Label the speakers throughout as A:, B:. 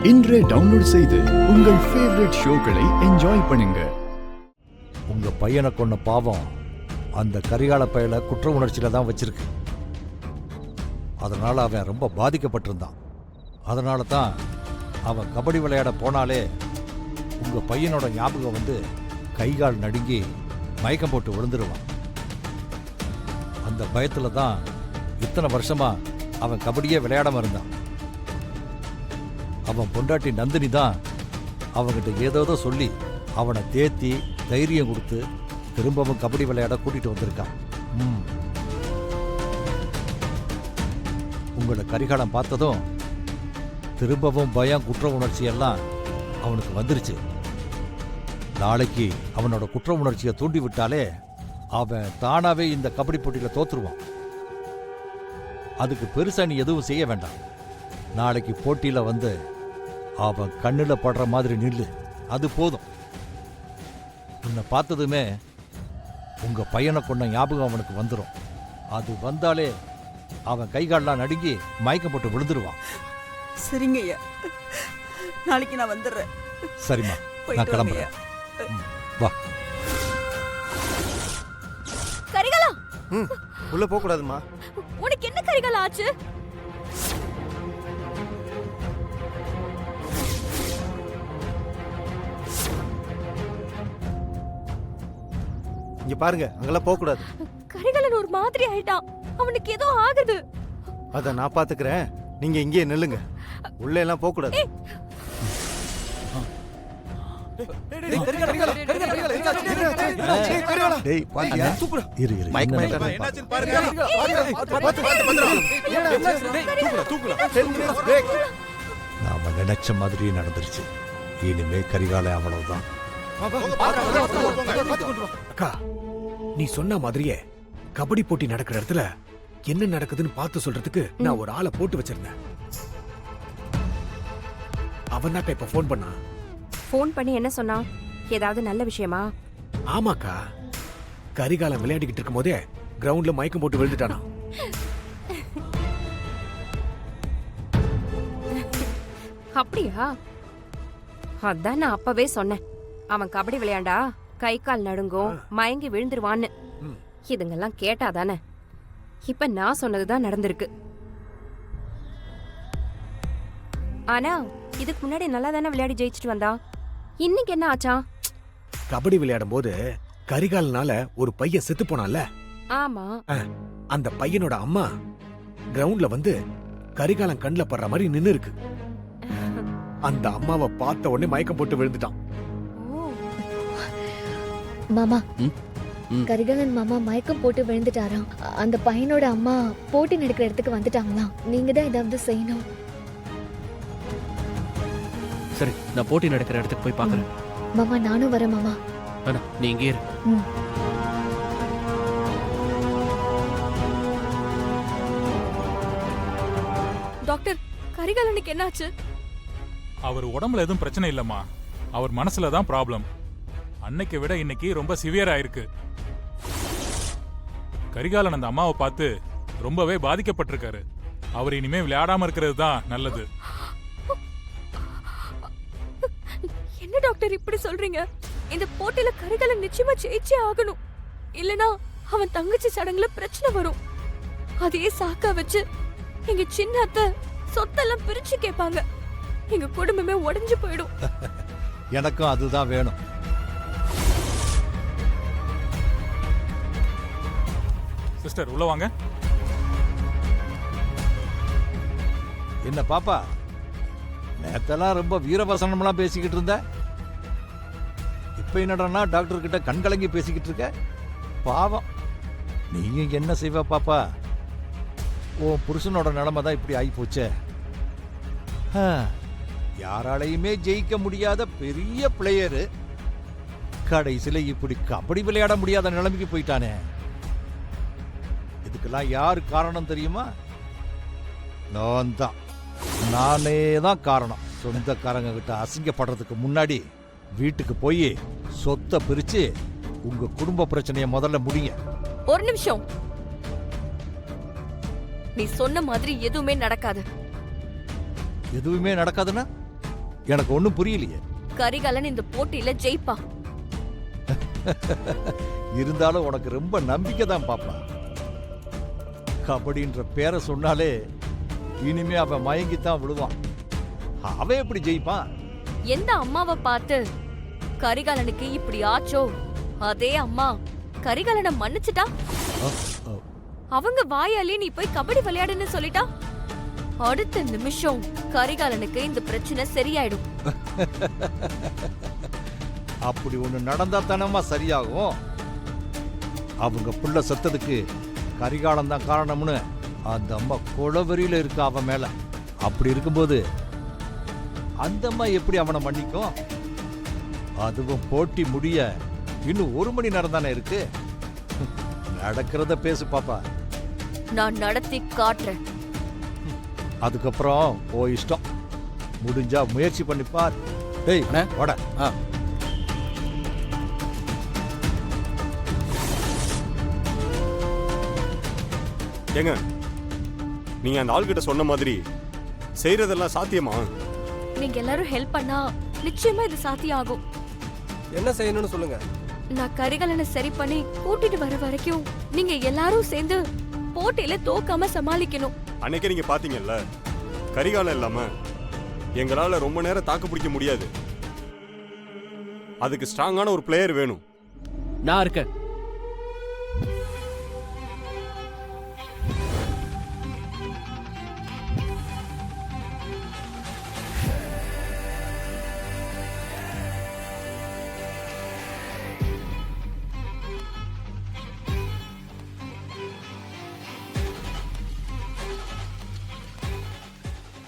A: இன்றே டவுன்லோட் செய்து உங்கள் ஃபேவரட் ஷோக்களை என்ஜாய் பண்ணுங்க.
B: உங்க பையனை கொன்ன பாவம் அந்த கரிகால பயல குற்ற உணர்ச்சியில தான் வச்சிருக்கு. அதனால அவன் ரொம்ப பாதிக்கப்பட்டிருந்தான். அதனால தான் அவன் கபடி விளையாட போனாலே உங்க பையனோட ஞாபகம் வந்து கைகால் நடுங்கி மயக்கம் போட்டு விழுந்துருவான். அந்த பயத்துல தான் இத்தனை வருஷமா அவன் கபடியே விளையாடாம இருந்தான். அவன் பொண்டாட்டி நந்தினி தான் அவன்கிட்ட ஏதோ சொல்லி அவனை தேத்தி தைரியம் கொடுத்து திரும்பவும் கபடி விளையாட கூட்டிட்டு வந்திருக்கான். உங்களை கரிகாலம் பார்த்ததும் திரும்பவும் பயம் குற்ற உணர்ச்சி எல்லாம் அவனுக்கு வந்துருச்சு. நாளைக்கு அவனோட குற்ற உணர்ச்சியை தூண்டி விட்டாலே அவன் தானாவே இந்த கபடி போட்டியில தோத்துருவான். அதுக்கு பெருசா நீ எதுவும் செய்ய வேண்டாம். நாளைக்கு போட்டியில வந்து அவன் கண்ணுல படுற மாதிரி நில்லு, அது போதும். உன்னை பார்த்ததுமே உங்க பையனை கொண்ட ஞாபகம் அவனுக்கு வந்துடும். அது வந்தாலே அவன் கைகாலெல்லாம் நடுங்கி மயக்கம் போட்டு விழுந்துருவான்.
C: சரிங்க ஐயா, நாளைக்கு நான் வந்துடுறேன்.
B: சரிம்மா, நான் கிளம்புறேன். வா.
D: கரிகாலா,
E: உள்ள போக கூடாதுமா.
D: உனக்கு என்ன கரிகாலா ஆச்சு?
E: இங்க பாருங்க, அங்கெல்லாம் போக கூடாது.
D: கரிகாலன் ஒரு மாதிரி ஆயிட்டான். அவனுக்கு ஏதோ ஆகுது.
E: அத நான் பாத்துக்கிறேன், நீங்க இங்கேயே நில்லுங்க. உள்ள எல்லாம் போக கூடாது.
B: நாம நினைச்ச மாதிரி நடந்துருச்சு. இனிமே கரிகாலம் அவ்வளவுதான்.
F: அக்கா, நீ சொன்ன மாதிரியே கபடி போட்டி நடக்கிற இடத்துல என்ன நடக்குதுன்னு பார்த்து சொல்றதுக்கு நான் ஒரு ஆளை போட்டு வச்சிருந்தேன். அவன் தான் இப்ப போன் பண்ணா.
G: போன் பண்ணி என்ன சொன்னா? ஏதாவது நல்ல விஷயமா?
F: ஆமாக்கா, கரிகாலம் விளையாடிக்கிட்டு இருக்கும் போதே கிரவுண்ட்ல மயக்கம் போட்டு விழுந்துட்டானா.
G: அப்படியா? அதான் நான் அப்பவே சொன்னேன், அவன் கபடி விளையாண்டா கை கால் நடுங்கும், மயங்கி விழுந்துருவான்னு. இதுங்கெல்லாம் கேட்டாதானே? இப்ப நான் சொன்னதுதான் நடந்திருக்கு. ஆனா இதுக்கு முன்னாடி நல்லா தானே விளையாடி ஜெயிச்சுட்டு வந்தா. இன்னைக்கு என்ன ஆச்சா?
F: கபடி விளையாடும் போது கரிகாலனால ஒரு பையன் செத்து போனான்ல.
G: ஆமா,
F: அந்த பையனோட அம்மா கிரவுண்ட்ல வந்து கரிகாலம் கண்ணுல படுற மாதிரி நின்னு இருக்கு. அந்த அம்மாவை பார்த்த உடனே மயக்கம் போட்டு விழுந்துட்டான்.
H: மாமா, கரிகாலன் மாமா மயக்கம் போட்டு விழுந்துட்டாராம். அந்த பையனோட அம்மா போட்டி நடக்கிற இடத்துக்கு வந்துட்டாங்களாம். நீங்க தான் ஏதாவது செய்யணும்.
I: சரி, நான் போட்டி நடக்கிற இடத்துக்கு போய் பார்க்கறேன்.
H: மாமா, நானும் வரேன் மாமா.
I: அண்ணா, நீ இங்கே இரு.
D: டாக்டர், கரிகாலனுக்கு என்னாச்சு?
J: அவர் உடம்புல எதுவும் பிரச்சனை இல்லம்மா, அவர் மனசுல தான் ப்ராப்ளம். அன்னைக்கு விட இன்னைக்கு ரொம்ப சிவியர் ஆயிருக்கு. கரிகாலன் அந்த அம்மாவை பார்த்து ரொம்பவே பாதிக்கப்பட்டிருக்காரு. அவர் இனிமே விளையாடாம இருக்கிறது தான் நல்லது.
D: என்ன டாக்டர் இப்படி சொல்றீங்க? இந்த போட்டியில கரிகாலன் நிச்சயமா ஜெயிச்சே ஆகணும். இல்லனா அவன் தங்கச்சி சடங்குல பிரச்சனை வரும். அதே சாக்கா வச்சு எங்க சின்ன அத்தை சொத்தெல்லாம் பிரிச்சு கேட்பாங்க. எங்க குடும்பமே உடைஞ்சு போயிடும்.
B: எனக்கும் அதுதான் வேணும்.
J: சிஸ்டர், உள்ள வாங்க.
B: என்ன பாப்பா, நேத்தெல்லாம் ரொம்ப வீரவசனம்லாம் பேசிக்கிட்டு இருந்த, இப்ப என்னடா டாக்டர் கிட்ட கண்கலங்கி பேசிக்கிட்டு இருக்க? பாவம், நீங்க என்ன செய்வ பாப்பா? ஓ புருஷனோட நிலைமை தான் இப்படி ஆகி போச்சே. யாராலையுமே ஜெயிக்க முடியாத பெரிய பிளேயரு கடைசியில இப்படி கபடி விளையாட முடியாத நிலைமைக்கு போயிட்டானே. இதுக்கெல்லாம் யாரு காரணம் தெரியுமா? நான் தான். நானே தான் காரணம். சொந்தக்காரங்க கிட்ட அசிங்கப்படுறதுக்கு முன்னாடி வீட்டுக்கு போய் சொத்தை பிரிச்சு உங்க குடும்ப பிரச்சனையை முதல்ல முடிங்க.
D: ஒரு நிமிஷம். நீ சொன்ன மாதிரி எதுவுமே நடக்காது.
B: எதுவுமே நடக்காதுன்னா எனக்கு ஒன்றும் புரியலையே.
D: கரிகாலன் இந்த போட்டியில ஜெயிப்பான்.
B: இருந்தாலும் உனக்கு ரொம்ப நம்பிக்கை தான் பாப்பா. கபடின்ற பேரை சொன்னாலே இனிமே அவன் மயங்கித்தான் விழுவான். அவன் எப்படி ஜெயிப்பான்?
D: எந்த அம்மாவை பார்த்து கரிகாலனுக்கு இப்படி ஆச்சோ அதே அம்மா கரிகாலனை மன்னிச்சுட்டா. அவங்க வாயாலே நீ போய் கபடி விளையாடுன்னு சொல்லிட்டா அடுத்த நிமிஷம் கரிகாலனுக்கு இந்த பிரச்சனை சரியாயிடும்.
B: அப்படி ஒண்ணு நடந்தா தானம்மா சரியாகும். அவங்க புள்ள செத்ததுக்கு கரிகாலம் தான் காரணம்னு அந்த அம்மா கொலவெறியில இருக்கா அவன் மேல. அப்படி இருக்கும்போது அந்த அம்மா எப்படி அவனை மன்னிக்கும்? அதுவும் போட்டி முடிய இன்னும் 1 மணி நேரம் தானே இருக்கு. நடக்கிறத பேசு பாப்பா.
D: நான் நடத்தி காட்டுறேன்.
B: அதுக்கப்புறம் ஓ இஷ்டம். முடிஞ்சா முயற்சி பண்ணிப்பார். டேய் வாடா.
K: ஏங்க, நீங்க அந்த ஆள்கிட்ட சொன்ன மாதிரி செய்யறதெல்லாம் சாத்தியமா?
D: நீங்க எல்லாரும் ஹெல்ப் பண்ணா நிச்சயமா இது சாத்தியம் ஆகும்.
E: என்ன செய்யணும்னு சொல்லுங்க.
D: நான் கரிகாலனை சரி பண்ணி கூட்டிட்டு வர வரைக்கும் நீங்க எல்லாரும் சேர்ந்து போட்டியில தோக்காம சமாளிக்கணும்.
K: அன்னைக்கே நீங்க பாத்தீங்கல்ல, கரிகாலம் இல்லாம எங்களால ரொம்ப நேரம் தாக்கு பிடிக்க முடியாது. அதுக்கு ஸ்ட்ராங்கான ஒரு பிளேயர் வேணும்.
I: நான் இருக்கேன்.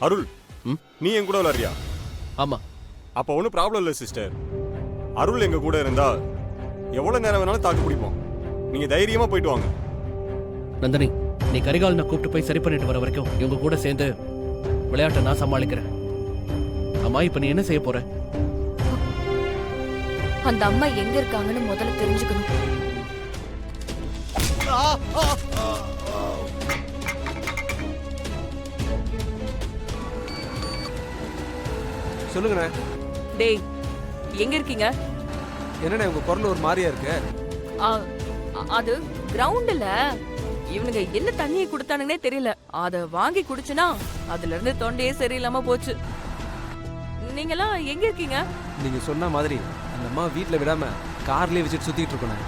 K: அருள், நீ என் கூட விளையாடுறியா?
I: ஆமா.
K: அப்ப ஒன்றும் ப்ராப்ளம் இல்லை சிஸ்டர். அருள் எங்க கூட இருந்தா எவ்வளவு நேரம் வேணாலும் தாக்கு பிடிப்போம். நீங்க தைரியமா போயிட்டு வாங்க.
I: நந்தினி, நீ கரிகாலனை கூப்பிட்டு போய் சரி பண்ணிட்டு வர வரைக்கும் இவங்க கூட சேர்ந்து விளையாட்டை நான் சமாளிக்கிறேன். அம்மா, இப்ப நீ என்ன செய்ய போற?
D: அந்த அம்மா எங்க இருக்காங்கன்னு முதல்ல தெரிஞ்சுக்கணும்.
E: சொல்லுங்கண்ணே.
C: டேய் எங்க இருக்கீங்க?
E: என்னண்ணே உங்க குரல் ஒரு மாதிரியா இருக்கு?
C: அது கிரவுண்ட்ல இவனுங்க என்ன தண்ணியை கொடுத்தானுங்கன்னே தெரியல. அத வாங்கி குடிச்சுனா அதுல இருந்து தொண்டையே சரியில்லாம போச்சு. நீங்கெல்லாம் எங்க இருக்கீங்க?
E: நீங்க சொன்ன மாதிரி அந்த அம்மா வீட்டுல விடாம கார்லயே வச்சுட்டு சுத்திட்டு இருக்கணும்.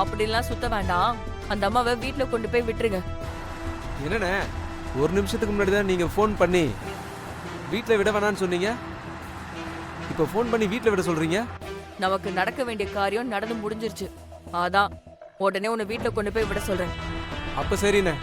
C: அப்படிலாம் சுத்த வேண்டாம். அந்த அம்மாவை வீட்டுல கொண்டு போய் விட்டுருங்க.
E: என்னண்ணே, 1 நிமிஷத்துக்கு முன்னாடி தான் நீங்க ஃபோன் பண்ணி வீட்டுல விட வேணான்னு சொன்னீங்க. இப்ப ஃபோன் பண்ணி வீட்டுல விட சொல்றீங்க.
C: நமக்கு நடக்க வேண்டிய காரியம் நடந்து முடிஞ்சிருச்சு. அதான் உடனே உன்னை வீட்டுல கொண்டு போய் விட சொல்றேன்.
E: அப்ப சரிண்ணே.